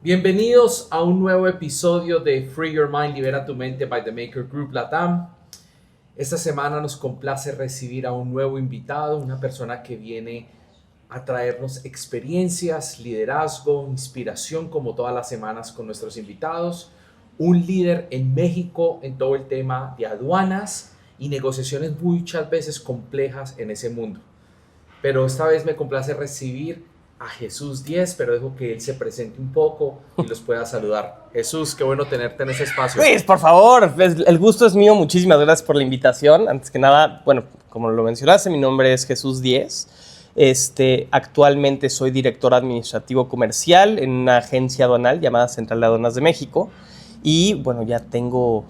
Bienvenidos a un nuevo episodio de Free Your Mind, Libera tu Mente by The Maker Group Latam. Esta semana nos complace recibir a un nuevo invitado, una persona que viene a traernos experiencias, liderazgo, inspiración como todas las semanas con nuestros invitados. Un líder en México en todo el tema de aduanas y negociaciones muchas veces complejas en ese mundo. Pero esta vez me complace recibir a Jesús Díez, pero dejo que él se presente un poco y los pueda saludar. Jesús, qué bueno tenerte en ese espacio. Luis, por favor, el gusto es mío. Muchísimas gracias por la invitación. Antes que nada, bueno, como lo mencionaste, mi nombre es Jesús Díez. Actualmente soy director administrativo comercial en una agencia aduanal llamada Central de Aduanas de México. Y bueno, ya tengo,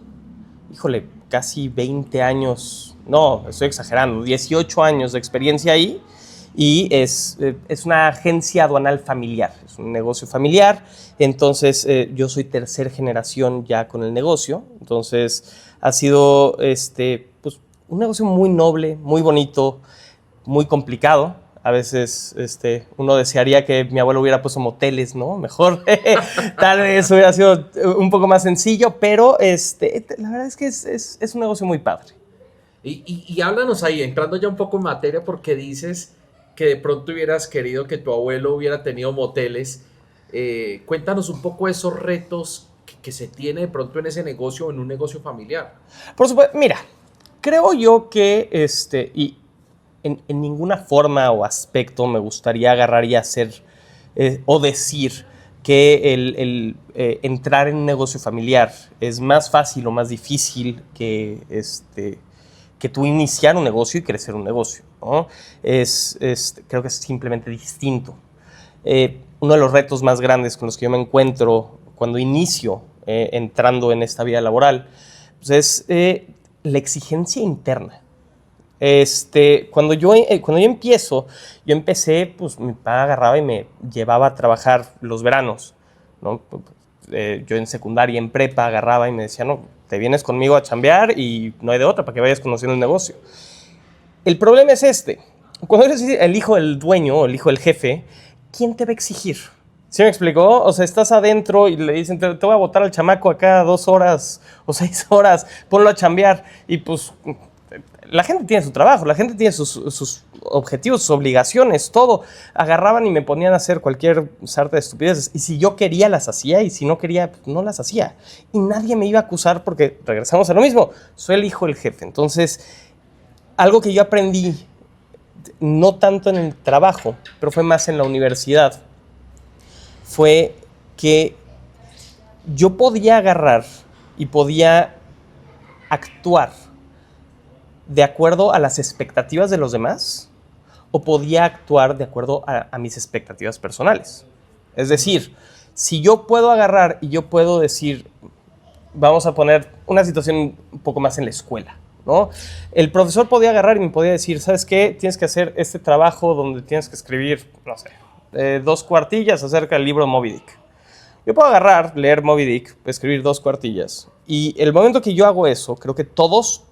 casi 20 años, no, estoy exagerando, 18 años de experiencia ahí. Y es una agencia aduanal familiar, es un negocio familiar. Entonces yo soy tercera generación ya con el negocio. Entonces ha sido pues, un negocio muy noble, muy bonito, muy complicado. A veces uno desearía que mi abuelo hubiera puesto moteles, ¿no? Mejor, tal vez hubiera sido un poco más sencillo, pero la verdad es que es un negocio muy padre. Y háblanos ahí, entrando ya un poco en materia, porque dices que de pronto hubieras querido que tu abuelo hubiera tenido moteles. Cuéntanos un poco esos retos que se tiene de pronto en ese negocio o en un negocio familiar. Por supuesto, mira, creo yo que y en ninguna forma o aspecto me gustaría agarrar y hacer o decir que el entrar en un negocio familiar es más fácil o más difícil que tú iniciar un negocio y crecer un negocio, ¿no? Creo que es simplemente distinto. Uno de los retos más grandes con los que yo me encuentro cuando inicio entrando en esta vida laboral pues es la exigencia interna. Cuando yo empecé, pues mi papá agarraba y me llevaba a trabajar los veranos, ¿no? Yo en secundaria, en prepa, agarraba y me decía, no, te vienes conmigo a chambear y no hay de otra para que vayas conociendo el negocio. El problema es cuando eres el hijo del dueño o el hijo del jefe, ¿quién te va a exigir? ¿Sí me explicó? O sea, estás adentro y le dicen, te voy a botar al chamaco acá 2 horas o 6 horas, ponlo a chambear. Y pues la gente tiene su trabajo, la gente tiene sus objetivos, sus obligaciones, todo. Agarraban y me ponían a hacer cualquier sarta de estupideces. Y si yo quería, las hacía, y si no quería, pues no las hacía. Y nadie me iba a acusar porque regresamos a lo mismo. Soy el hijo del jefe. Entonces, algo que yo aprendí, no tanto en el trabajo, pero fue más en la universidad, fue que yo podía agarrar y podía actuar de acuerdo a las expectativas de los demás o podía actuar de acuerdo a mis expectativas personales. Es decir, si yo puedo agarrar y yo puedo decir, vamos a poner una situación un poco más en la escuela, ¿no? El profesor podía agarrar y me podía decir, ¿sabes qué? Tienes que hacer este trabajo donde tienes que escribir, no sé, 2 cuartillas acerca del libro Moby Dick. Yo puedo agarrar, leer Moby Dick, escribir 2 cuartillas. Y el momento que yo hago eso, creo que todos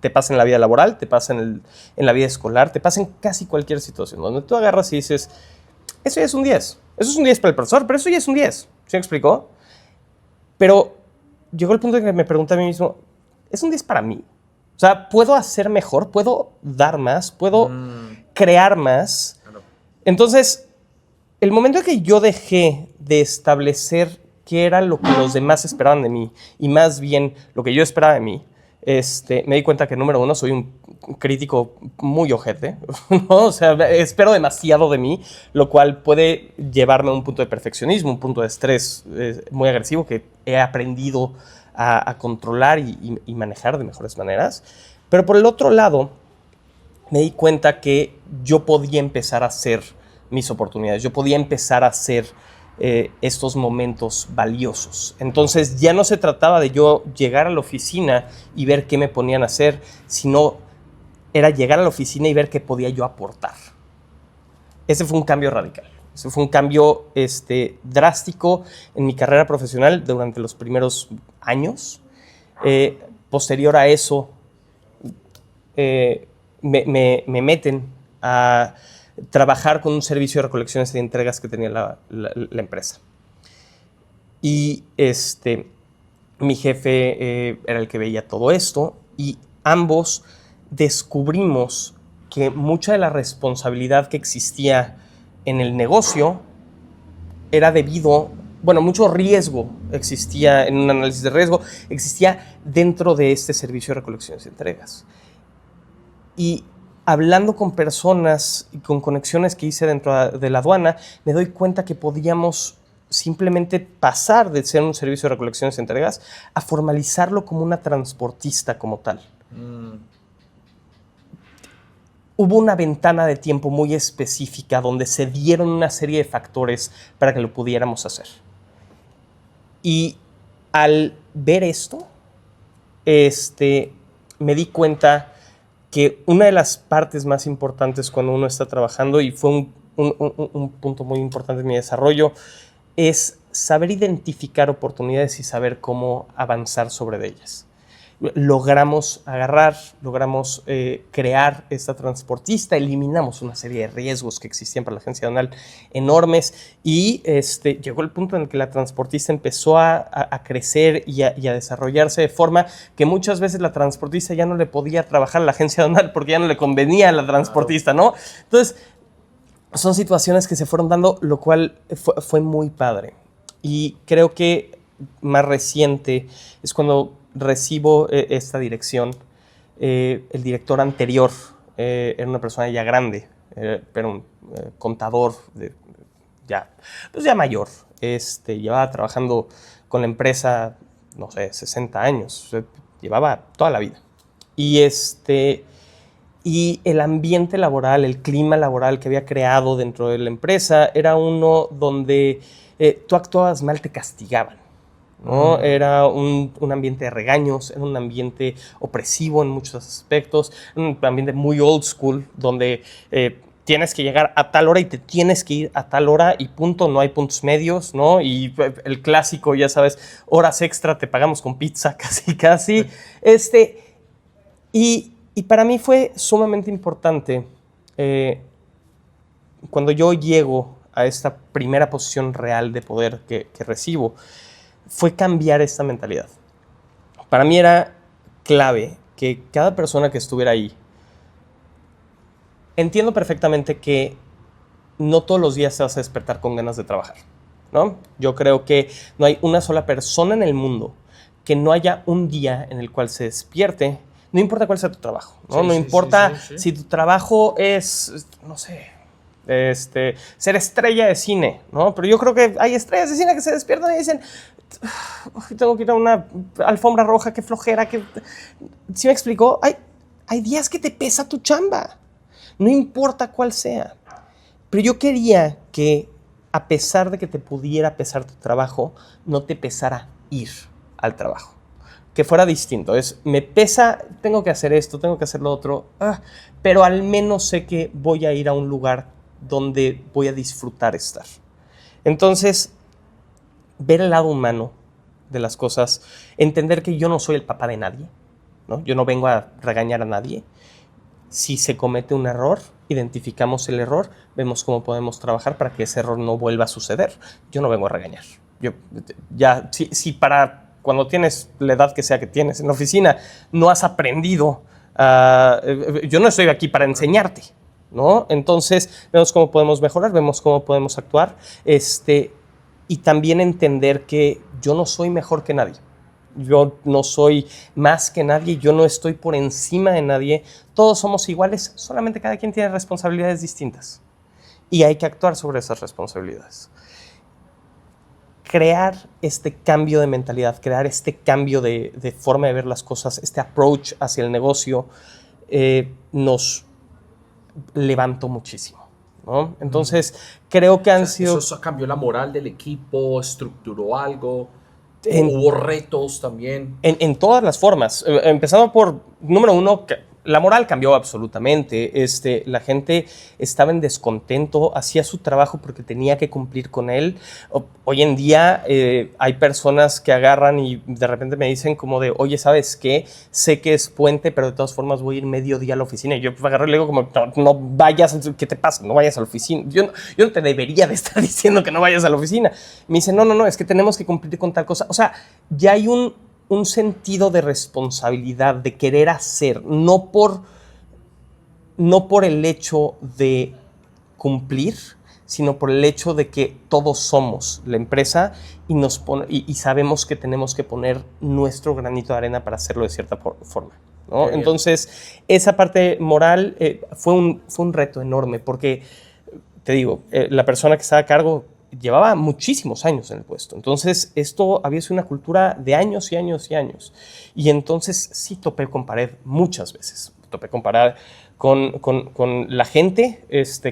te pasa en la vida laboral, te pasa en la vida escolar, te pasa en casi cualquier situación, donde tú agarras y dices, eso ya es un 10. Eso es un 10 para el profesor, pero eso ya es un 10. ¿Sí me explicó? Pero llegó el punto en que me pregunté a mí mismo, ¿es un 10 para mí? O sea, ¿puedo hacer mejor? ¿Puedo dar más? ¿Puedo crear más? Claro. Entonces, el momento en que yo dejé de establecer qué era lo que los demás esperaban de mí y más bien lo que yo esperaba de mí, me di cuenta que, número uno, soy un crítico muy ojete, ¿no? O sea, espero demasiado de mí, lo cual puede llevarme a un punto de perfeccionismo, un punto de estrés muy agresivo que he aprendido a controlar y manejar de mejores maneras. Pero por el otro lado, me di cuenta que yo podía empezar a hacer mis oportunidades, yo podía empezar a hacer estos momentos valiosos. Entonces ya no se trataba de yo llegar a la oficina y ver qué me ponían a hacer, sino era llegar a la oficina y ver qué podía yo aportar. Ese fue un cambio radical. Ese fue un cambio drástico en mi carrera profesional durante los primeros años. Posterior a eso, me meten a trabajar con un servicio de recolecciones y entregas que tenía la empresa. Y mi jefe era el que veía todo esto y ambos descubrimos que mucha de la responsabilidad que existía en el negocio era debido, bueno, mucho riesgo existía en un análisis de riesgo, existía dentro de este servicio de recolecciones y entregas. Y hablando con personas y con conexiones que hice dentro de la aduana, me doy cuenta que podíamos simplemente pasar de ser un servicio de recolecciones y entregas a formalizarlo como una transportista como tal. Hubo una ventana de tiempo muy específica donde se dieron una serie de factores para que lo pudiéramos hacer. Y al ver esto, me di cuenta que una de las partes más importantes cuando uno está trabajando, y fue un punto muy importante en mi desarrollo, es saber identificar oportunidades y saber cómo avanzar sobre ellas. Logramos crear esta transportista, eliminamos una serie de riesgos que existían para la agencia aduanal enormes y llegó el punto en el que la transportista empezó a crecer y a desarrollarse de forma que muchas veces la transportista ya no le podía trabajar a la agencia aduanal porque ya no le convenía a la transportista, ¿no? Entonces, son situaciones que se fueron dando, lo cual fue muy padre. Y creo que más reciente es cuando recibo esta dirección. El director anterior era una persona ya grande, era un contador ya mayor. Llevaba trabajando con la empresa, no sé, 60 años. Llevaba toda la vida. Y el ambiente laboral, el clima laboral que había creado dentro de la empresa era uno donde tú actuabas mal, te castigaban, ¿no? Era un ambiente de regaños, era un ambiente opresivo en muchos aspectos, un ambiente muy old school, donde tienes que llegar a tal hora y te tienes que ir a tal hora y punto, no hay puntos medios, ¿no? Y el clásico, ya sabes, horas extra, te pagamos con pizza, casi. Y para mí fue sumamente importante cuando yo llego a esta primera posición real de poder que recibo, fue cambiar esta mentalidad. Para mí era clave que cada persona que estuviera ahí, entiendo perfectamente que no todos los días te vas a despertar con ganas de trabajar, ¿no? Yo creo que no hay una sola persona en el mundo que no haya un día en el cual se despierte. No importa cuál sea tu trabajo, ¿no? No importa si tu trabajo es, no sé, ser estrella de cine, ¿no? Pero yo creo que hay estrellas de cine que se despiertan y dicen, tengo que ir a una alfombra roja, qué flojera, ¿sí me explicó? Hay días que te pesa tu chamba, no importa cuál sea. Pero yo quería que, a pesar de que te pudiera pesar tu trabajo, no te pesara ir al trabajo. Que fuera distinto, me pesa, tengo que hacer esto, tengo que hacer lo otro, pero al menos sé que voy a ir a un lugar donde voy a disfrutar estar. Entonces, ver el lado humano de las cosas, entender que yo no soy el papá de nadie, ¿no? Yo no vengo a regañar a nadie. Si se comete un error, identificamos el error, vemos cómo podemos trabajar para que ese error no vuelva a suceder. Yo no vengo a regañar. Si para cuando tienes la edad que sea que tienes en la oficina, no has aprendido, yo no estoy aquí para enseñarte, ¿no? Entonces, vemos cómo podemos mejorar, vemos cómo podemos actuar, y también entender que yo no soy mejor que nadie. Yo no soy más que nadie, yo no estoy por encima de nadie, todos somos iguales, solamente cada quien tiene responsabilidades distintas y hay que actuar sobre esas responsabilidades. Crear este cambio de mentalidad, crear este cambio de forma de ver las cosas, este approach hacia el negocio, nos levantó muchísimo, ¿no? Entonces, creo que han sido... ¿Eso cambió la moral del equipo? ¿Estructuró algo? ¿Hubo retos también? En todas las formas. Empezando por, número uno, la moral cambió absolutamente. La gente estaba en descontento, hacía su trabajo porque tenía que cumplir con él. Hoy en día hay personas que agarran y de repente me dicen como de, oye, ¿sabes qué? Sé que es puente, pero de todas formas voy a ir mediodía a la oficina. Y yo agarro y le digo como, no vayas, ¿qué te pasa? No vayas a la oficina. Yo no te debería de estar diciendo que no vayas a la oficina. Me dice, no, es que tenemos que cumplir con tal cosa. O sea, ya hay un sentido de responsabilidad, de querer hacer, no por el hecho de cumplir, sino por el hecho de que todos somos la empresa y sabemos que tenemos que poner nuestro granito de arena para hacerlo de cierta forma, ¿no? Entonces, esa parte moral fue un reto enorme porque, te digo, la persona que estaba a cargo llevaba muchísimos años en el puesto. Entonces, esto había sido una cultura de años y años y años. Y entonces sí topé con pared muchas veces. Topé con pared con la gente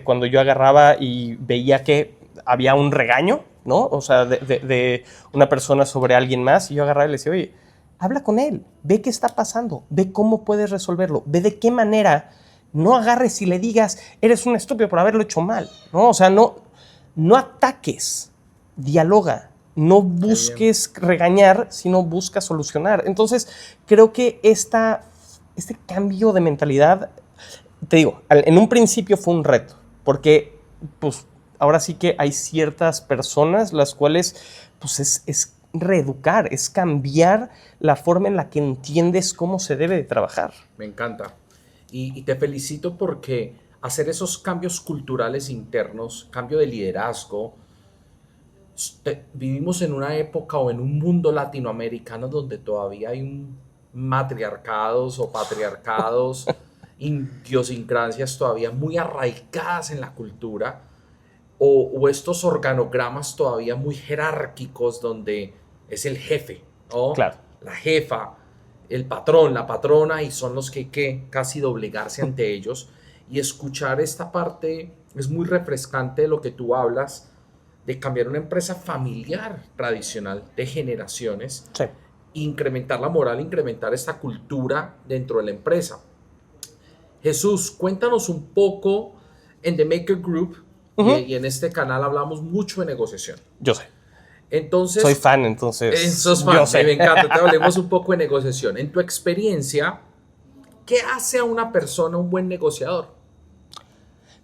cuando yo agarraba y veía que había un regaño, ¿no? O sea, de una persona sobre alguien más. Y yo agarraba y le decía, oye, habla con él. Ve qué está pasando. Ve cómo puedes resolverlo. Ve de qué manera. No agarres y le digas, eres un estúpido por haberlo hecho mal, ¿no? O sea, no ataques, dialoga, no busques regañar, sino busca solucionar. Entonces, creo que este cambio de mentalidad, te digo, en un principio fue un reto, porque pues, ahora sí que hay ciertas personas las cuales pues, es reeducar, es cambiar la forma en la que entiendes cómo se debe de trabajar. Me encanta. Y te felicito porque hacer esos cambios culturales internos, cambio de liderazgo, vivimos en una época o en un mundo latinoamericano donde todavía hay matriarcados o patriarcados, idiosincrasias todavía muy arraigadas en la cultura, o estos organogramas todavía muy jerárquicos donde es el jefe, ¿no? Claro. La jefa, el patrón, la patrona, y son los que hay que casi doblegarse ante ellos. Y escuchar esta parte es muy refrescante de lo que tú hablas, de cambiar una empresa familiar tradicional de generaciones, Sí. incrementar la moral, incrementar esta cultura dentro de la empresa. Jesús, cuéntanos un poco en The Maker Group, y en este canal hablamos mucho de negociación. Yo sé. Entonces, soy fan, entonces. Sos fan, me encanta. Te hablemos un poco de negociación. En tu experiencia, ¿qué hace a una persona un buen negociador?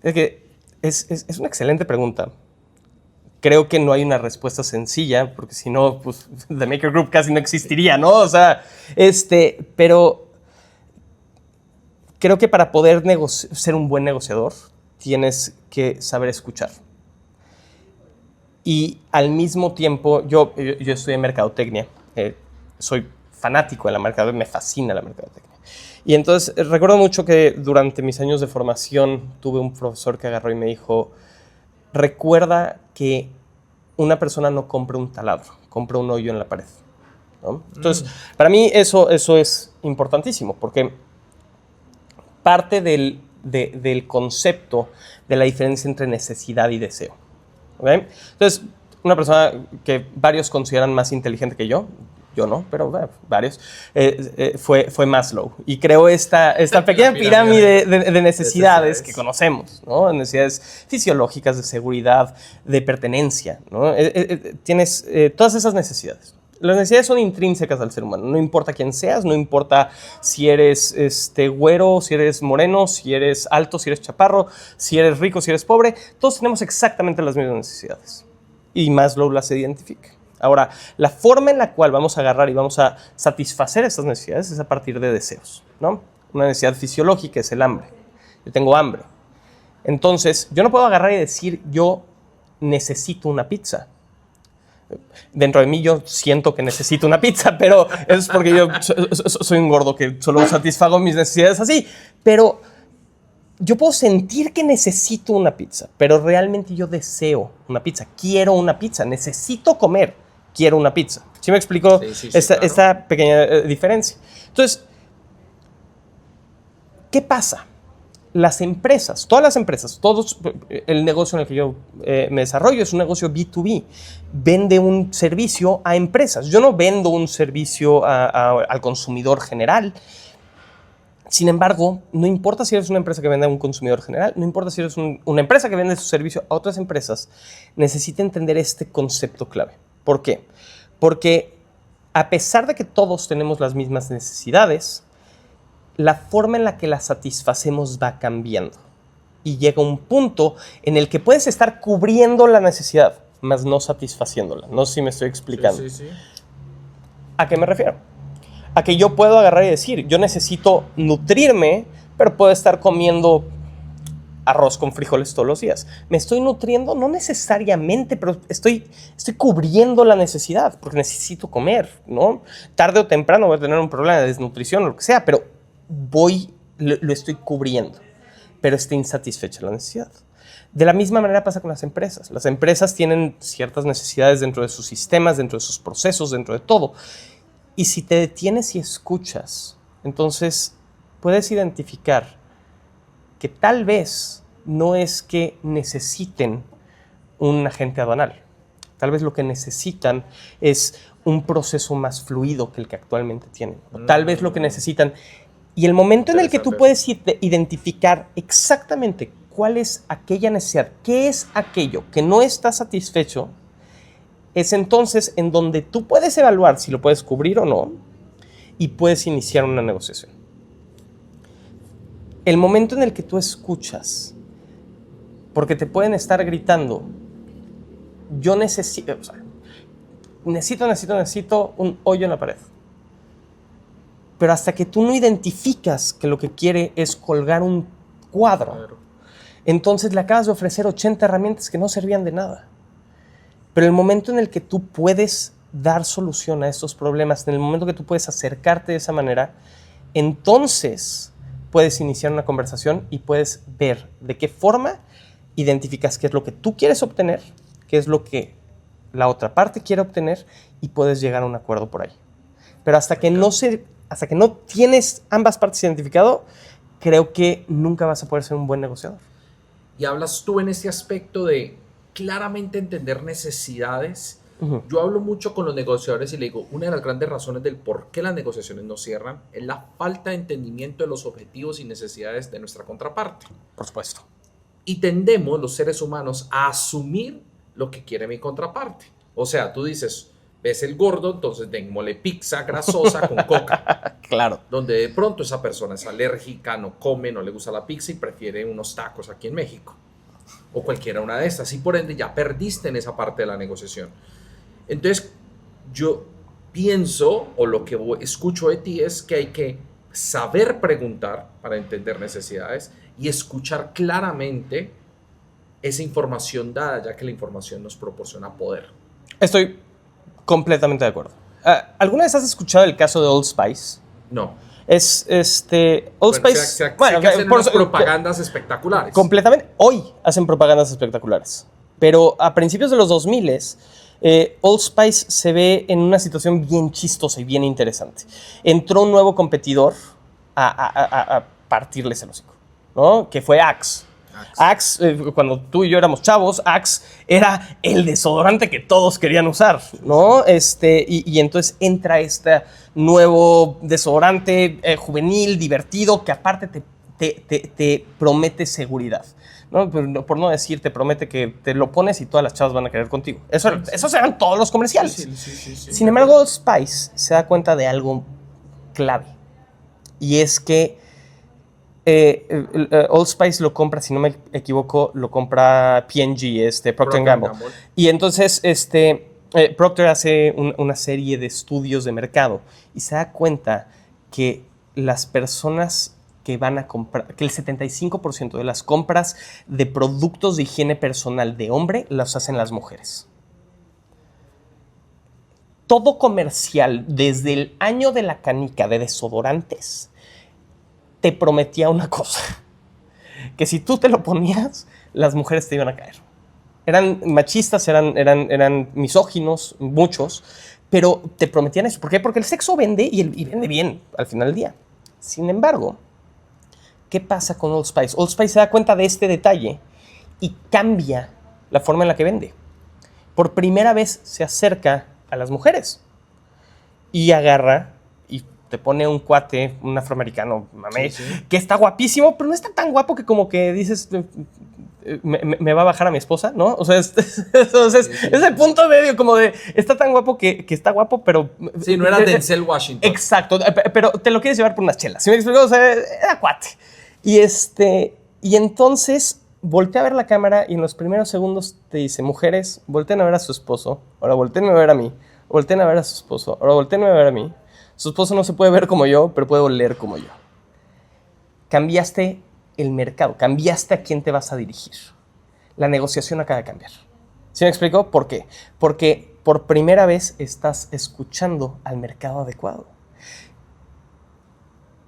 Es que es una excelente pregunta. Creo que no hay una respuesta sencilla, porque si no, pues The Maker Group casi no existiría, ¿no? O sea, pero creo que para poder ser un buen negociador, tienes que saber escuchar. Y al mismo tiempo, yo estudié mercadotecnia, soy fanático de la mercadotecnia, me fascina la mercadotecnia. Y entonces recuerdo mucho que durante mis años de formación tuve un profesor que agarró y me dijo, recuerda que una persona no compra un taladro, compra un hoyo en la pared, ¿no? Entonces, para mí eso es importantísimo, porque parte del concepto de la diferencia entre necesidad y deseo. ¿Okay? Entonces, una persona que varios consideran más inteligente que yo no, pero varios, fue Maslow. Y creó esta pequeña pirámide de necesidades que conocemos, ¿no? Necesidades fisiológicas, de seguridad, de pertenencia, ¿no? Tienes todas esas necesidades. Las necesidades son intrínsecas al ser humano. No importa quién seas, no importa si eres güero, si eres moreno, si eres alto, si eres chaparro, si eres rico, si eres pobre. Todos tenemos exactamente las mismas necesidades. Y Maslow las identifica. Ahora, la forma en la cual vamos a agarrar y vamos a satisfacer estas necesidades es a partir de deseos, ¿no? Una necesidad fisiológica es el hambre. Yo tengo hambre. Entonces, yo no puedo agarrar y decir, yo necesito una pizza. Dentro de mí yo siento que necesito una pizza, pero es porque yo soy un gordo que solo satisfago mis necesidades así. Pero yo puedo sentir que necesito una pizza, pero realmente yo deseo una pizza. Quiero una pizza, necesito comer, quiero una pizza. ¿Sí me explico esta pequeña diferencia? Entonces, ¿qué pasa? Las empresas, todas las empresas, el negocio en el que yo me desarrollo es un negocio B2B. Vende un servicio a empresas. Yo no vendo un servicio al consumidor general. Sin embargo, no importa si eres una empresa que vende a un consumidor general, no importa si eres una empresa que vende su servicio a otras empresas, necesita entender este concepto clave. ¿Por qué? Porque a pesar de que todos tenemos las mismas necesidades, la forma en la que las satisfacemos va cambiando. Y llega un punto en el que puedes estar cubriendo la necesidad, mas no satisfaciéndola. No sé si me estoy explicando. Sí. ¿A qué me refiero? A que yo puedo agarrar y decir, yo necesito nutrirme, pero puedo estar comiendo arroz con frijoles todos los días. ¿Me estoy nutriendo? No necesariamente, pero estoy cubriendo la necesidad, porque necesito comer, ¿no? Tarde o temprano voy a tener un problema de desnutrición o lo que sea, pero lo estoy cubriendo, pero está insatisfecha la necesidad. De la misma manera pasa con las empresas. Las empresas tienen ciertas necesidades dentro de sus sistemas, dentro de sus procesos, dentro de todo. Y si te detienes y escuchas, entonces puedes identificar que tal vez no es que necesiten un agente aduanal. Tal vez lo que necesitan es un proceso más fluido que el que actualmente tienen. O tal vez lo que necesitan. Y el momento en el que tú puedes identificar exactamente cuál es aquella necesidad, qué es aquello que no está satisfecho, es entonces en donde tú puedes evaluar si lo puedes cubrir o no y puedes iniciar una negociación. El momento en el que tú escuchas, porque te pueden estar gritando, yo necesito un hoyo en la pared. Pero hasta que tú no identificas que lo que quiere es colgar un cuadro, entonces le acabas de ofrecer 80 herramientas que no servían de nada. Pero el momento en el que tú puedes dar solución a estos problemas, en el momento que tú puedes acercarte de esa manera, entonces puedes iniciar una conversación y puedes ver de qué forma identificas qué es lo que tú quieres obtener, qué es lo que la otra parte quiere obtener y puedes llegar a un acuerdo por ahí. Pero hasta que no tienes ambas partes identificado, creo que nunca vas a poder ser un buen negociador. Y hablas tú en este aspecto de claramente entender necesidades. Yo hablo mucho con los negociadores y le digo, una de las grandes razones del por qué las negociaciones no cierran es la falta de entendimiento de los objetivos y necesidades de nuestra contraparte. Por supuesto. Y tendemos los seres humanos a asumir lo que quiere mi contraparte. O sea, tú dices, ves el gordo, entonces démosle pizza grasosa con coca. Claro. Donde de pronto esa persona es alérgica, no come, no le gusta la pizza y prefiere unos tacos aquí en México. O cualquiera una de estas. Y por ende ya perdiste en esa parte de la negociación. Entonces yo pienso, o lo que escucho de ti es que hay que saber preguntar para entender necesidades y escuchar claramente esa información dada, ya que la información nos proporciona poder. Estoy completamente de acuerdo. ¿Alguna vez has escuchado el caso de Old Spice? No. Old Spice. Bueno, que hacen unas propagandas espectaculares. Completamente. Hoy hacen propagandas espectaculares. Pero a principios de los 2000 Old Spice se ve en una situación bien chistosa y bien interesante. Entró un nuevo competidor a partirles el hocico, ¿no? Que fue Axe. Axe, cuando tú y yo éramos chavos, Axe era el desodorante que todos querían usar, ¿no? Y entonces entra este nuevo desodorante juvenil, divertido, que aparte te promete seguridad, ¿no? Por no decir, te promete que te lo pones y todas las chavas van a querer contigo. Esos eran todos los comerciales. Sí. Sin embargo, Old Spice se da cuenta de algo clave, y es que Old Spice lo compra, si no me equivoco, lo compra P&G, Procter & Gamble. Y entonces Procter hace una serie de estudios de mercado y se da cuenta que las personas que van a comprar, que el 75% de las compras de productos de higiene personal de hombre las hacen las mujeres. Todo comercial, desde el año de la canica de desodorantes, te prometía una cosa, que si tú te lo ponías, las mujeres te iban a caer. Eran machistas, eran misóginos, muchos, pero te prometían eso. ¿Por qué? Porque el sexo vende y vende bien al final del día. Sin embargo, ¿qué pasa con Old Spice? Old Spice se da cuenta de este detalle y cambia la forma en la que vende. Por primera vez se acerca a las mujeres y agarra y te pone un cuate, un afroamericano, mamey, Sí, sí. que está guapísimo, pero no está tan guapo que como que dices, me va a bajar a mi esposa, ¿no? O sea, entonces, Sí, sí. es el punto medio, como de, está tan guapo que está guapo, pero... Sí, no era Denzel Washington. Exacto, pero te lo quieres llevar por unas chelas. ¿Sí me explico? O sea, era cuate. Y entonces voltea a ver la cámara y en los primeros segundos te dice, mujeres, volteen a ver a su esposo, ahora volteen a ver a mí, volteen a ver a su esposo, ahora volteen a ver a mí. Su esposo no se puede ver como yo, pero puede oler como yo. Cambiaste el mercado, cambiaste a quién te vas a dirigir. La negociación acaba de cambiar. ¿Sí me explico? ¿Por qué? Porque por primera vez estás escuchando al mercado adecuado.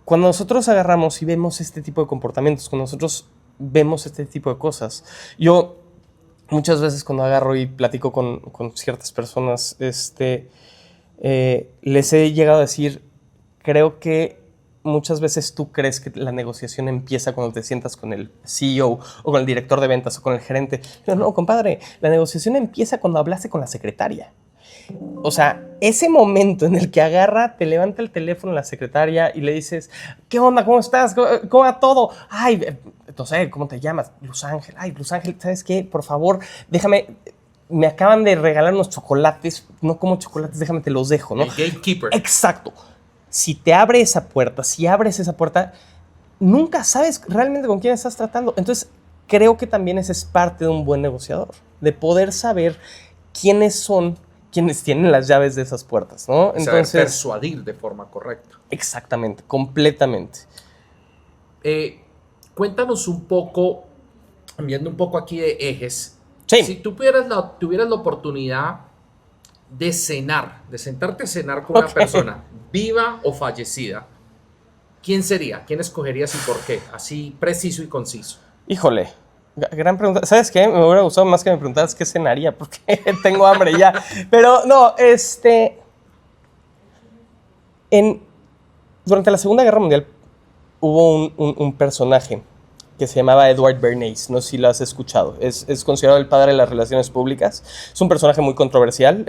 Cuando nosotros agarramos y vemos este tipo de comportamientos, cuando nosotros vemos este tipo de cosas, yo muchas veces cuando agarro y platico con ciertas personas, les he llegado a decir, creo que muchas veces tú crees que la negociación empieza cuando te sientas con el CEO o con el director de ventas o con el gerente. Pero no, compadre, la negociación empieza cuando hablaste con la secretaria. O sea, ese momento en el que agarra, te levanta el teléfono la secretaria y le dices, ¿qué onda? ¿Cómo estás? ¿Cómo va todo? Ay, no sé, ¿cómo te llamas? Luz Ángel. Ay, Luz Ángel, ¿sabes qué? Por favor, déjame... Me acaban de regalar unos chocolates. No como chocolates, déjame, te los dejo, ¿no? El gatekeeper. Exacto. Si te abre esa puerta, si abres esa puerta, nunca sabes realmente con quién estás tratando. Entonces, creo que también esa es parte de un buen negociador, de poder saber quiénes son quienes tienen las llaves de esas puertas, ¿no? Entonces, saber persuadir de forma correcta. Exactamente, completamente. Cuéntanos un poco, viendo un poco aquí de ejes. Sí. Si tú tuvieras la oportunidad de cenar, de sentarte a cenar con una persona, viva o fallecida, ¿quién sería? ¿Quién escogerías y por qué? Así preciso y conciso. Híjole, gran pregunta. ¿Sabes qué? Me hubiera gustado más que me preguntaras qué cenaría, porque tengo hambre ya. Pero no, durante la Segunda Guerra Mundial hubo un personaje que se llamaba Edward Bernays, no sé si lo has escuchado. Es considerado el padre de las relaciones públicas. Es un personaje muy controversial,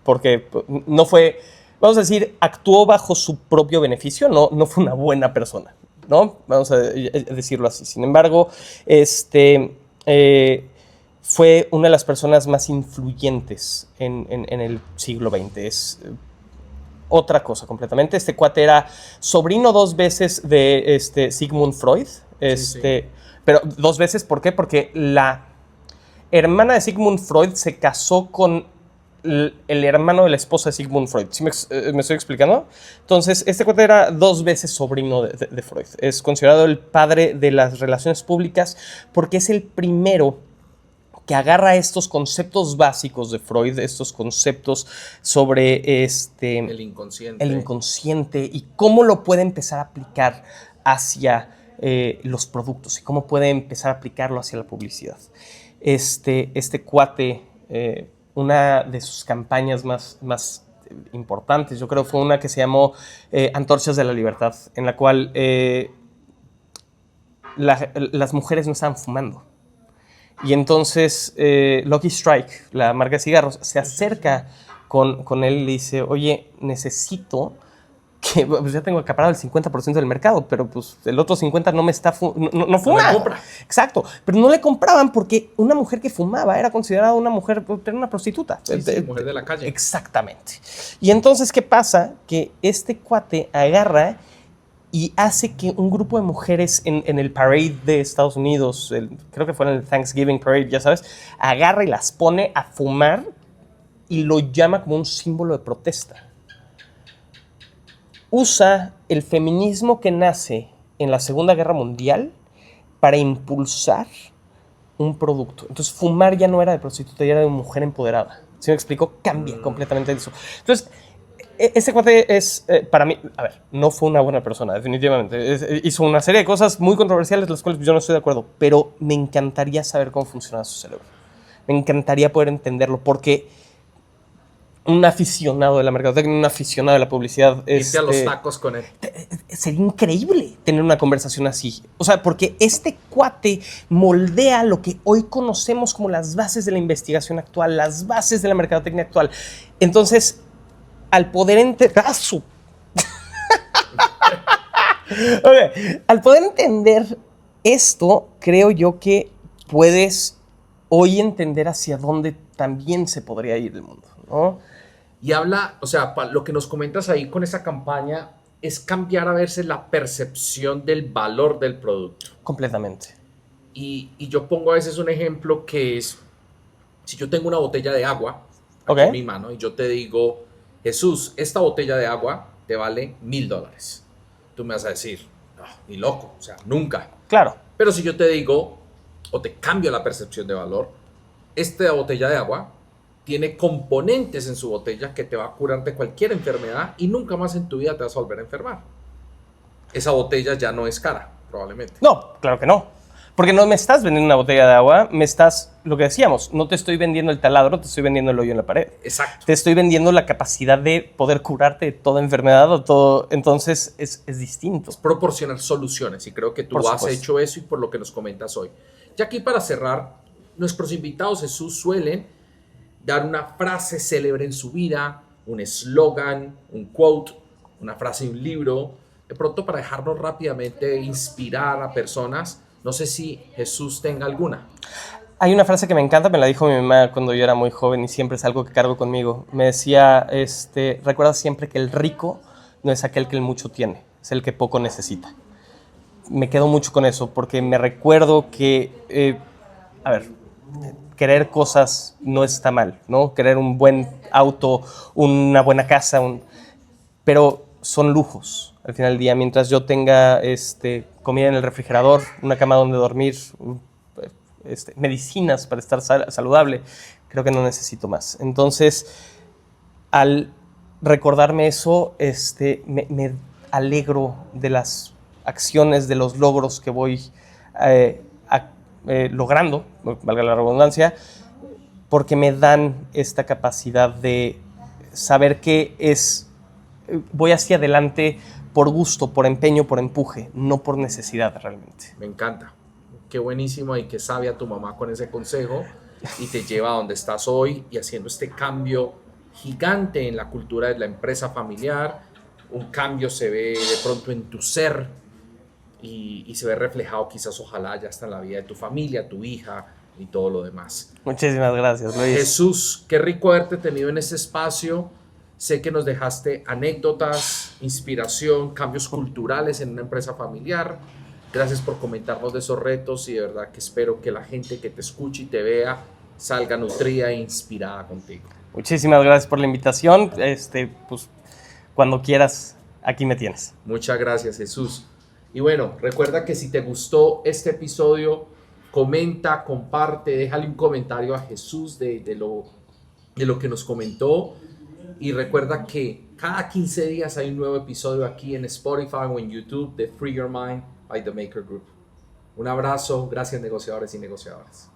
porque no fue, vamos a decir, actuó bajo su propio beneficio, no fue una buena persona, ¿no? Vamos a decirlo así. Sin embargo, fue una de las personas más influyentes en el siglo XX. Es otra cosa completamente. Este cuate era sobrino 2 veces de Sigmund Freud. Sí. Pero 2 veces, ¿por qué? Porque la hermana de Sigmund Freud se casó con el hermano de la esposa de Sigmund Freud. ¿Sí me estoy explicando? Entonces, este cuate era 2 veces sobrino de Freud. Es considerado el padre de las relaciones públicas porque es el primero que agarra estos conceptos básicos de Freud, estos conceptos sobre el inconsciente y cómo lo puede empezar a aplicar hacia los productos y cómo puede empezar a aplicarlo hacia la publicidad. Este cuate, una de sus campañas más importantes, yo creo, fue una que se llamó Antorchas de la Libertad, en la cual las mujeres no estaban fumando. Y entonces Lucky Strike, la marca de cigarros, se acerca con él y le dice, oye, necesito que pues ya tengo acaparado el 50% del mercado, pero pues el otro 50% no me está no fuma. No me compra. Exacto, pero no le compraban porque una mujer que fumaba era considerada una mujer, era una prostituta. Sí, mujer de la calle. Exactamente. Y entonces, ¿qué pasa? Que este cuate agarra y hace que un grupo de mujeres en el parade de Estados Unidos, creo que fue en el Thanksgiving Parade, ya sabes, agarra y las pone a fumar y lo llama como un símbolo de protesta. Usa el feminismo que nace en la Segunda Guerra Mundial para impulsar un producto. Entonces, fumar ya no era de prostituta, ya era de mujer empoderada. ¿Sí me explico? Cambia completamente eso. Entonces, ese cuate es, para mí, a ver, no fue una buena persona, definitivamente. Hizo una serie de cosas muy controversiales, las cuales yo no estoy de acuerdo, pero me encantaría saber cómo funcionaba su cerebro. Me encantaría poder entenderlo, porque un aficionado de la mercadotecnia, un aficionado de la publicidad... Irte a los tacos con él. Sería increíble tener una conversación así. O sea, porque este cuate moldea lo que hoy conocemos como las bases de la investigación actual, las bases de la mercadotecnia actual. Entonces, al poder enterrar su... Ok, al poder entender esto, creo yo que puedes hoy entender hacia dónde también se podría ir el mundo, ¿no? Y habla, o sea, lo que nos comentas ahí con esa campaña es cambiar a veces la percepción del valor del producto. Completamente. Y yo pongo a veces un ejemplo que es, si yo tengo una botella de agua Ok, aquí en mi mano y yo te digo, Jesús, esta botella de agua te vale $1,000. Tú me vas a decir, no, ni loco, o sea, nunca. claro, Pero si yo te digo, o te cambio la percepción de valor, esta botella de agua tiene componentes en su botella que te va a curar de cualquier enfermedad y nunca más en tu vida te vas a volver a enfermar. Esa botella ya no es cara, probablemente. no, claro que no. Porque no me estás vendiendo una botella de agua, me estás, lo que decíamos, no te estoy vendiendo el taladro, te estoy vendiendo el hoyo en la pared. Exacto. Te estoy vendiendo la capacidad de poder curarte de toda enfermedad o todo, entonces es distinto. Proporcionar soluciones y creo que tú Por has supuesto. hecho eso y por lo que nos comentas hoy. Ya aquí para cerrar, nuestros invitados Jesús suelen dar una frase célebre en su vida, un eslogan, un quote, una frase de un libro, de pronto para dejarnos rápidamente inspirar a personas. No sé si Jesús tenga alguna. Hay una frase que me encanta, me la dijo mi mamá cuando yo era muy joven y siempre es algo que cargo conmigo. Me decía, recuerda siempre que el rico no es aquel que el mucho tiene, es el que poco necesita. Me quedo mucho con eso porque me recuerdo que, a ver, querer cosas no está mal, ¿no? Querer un buen auto, una buena casa, pero son lujos. Al final del día, mientras yo tenga comida en el refrigerador, una cama donde dormir, medicinas para estar saludable, creo que no necesito más. Entonces, al recordarme eso, me alegro de las acciones, de los logros que voy logrando, valga la redundancia, porque me dan esta capacidad de saber que voy hacia adelante por gusto, por empeño, por empuje, no por necesidad realmente. Me encanta. Qué buenísimo y qué sabia tu mamá con ese consejo y te lleva a donde estás hoy y haciendo este cambio gigante en la cultura de la empresa familiar. Un cambio se ve de pronto en tu ser y se ve reflejado quizás ojalá ya está en la vida de tu familia, tu hija y todo lo demás. Muchísimas gracias, Luis. Jesús, qué rico haberte tenido en este espacio. Sé que nos dejaste anécdotas, inspiración, cambios culturales en una empresa familiar. Gracias por comentarnos de esos retos y de verdad que espero que la gente que te escuche y te vea salga nutrida e inspirada contigo. Muchísimas gracias por la invitación. Pues cuando quieras, aquí me tienes. Muchas gracias, Jesús. Y bueno, recuerda que si te gustó este episodio, comenta, comparte, déjale un comentario a Jesús de lo que nos comentó. Y recuerda que cada 15 días hay un nuevo episodio aquí en Spotify o en YouTube de Free Your Mind by The Maker Group. Un abrazo, gracias negociadores y negociadoras.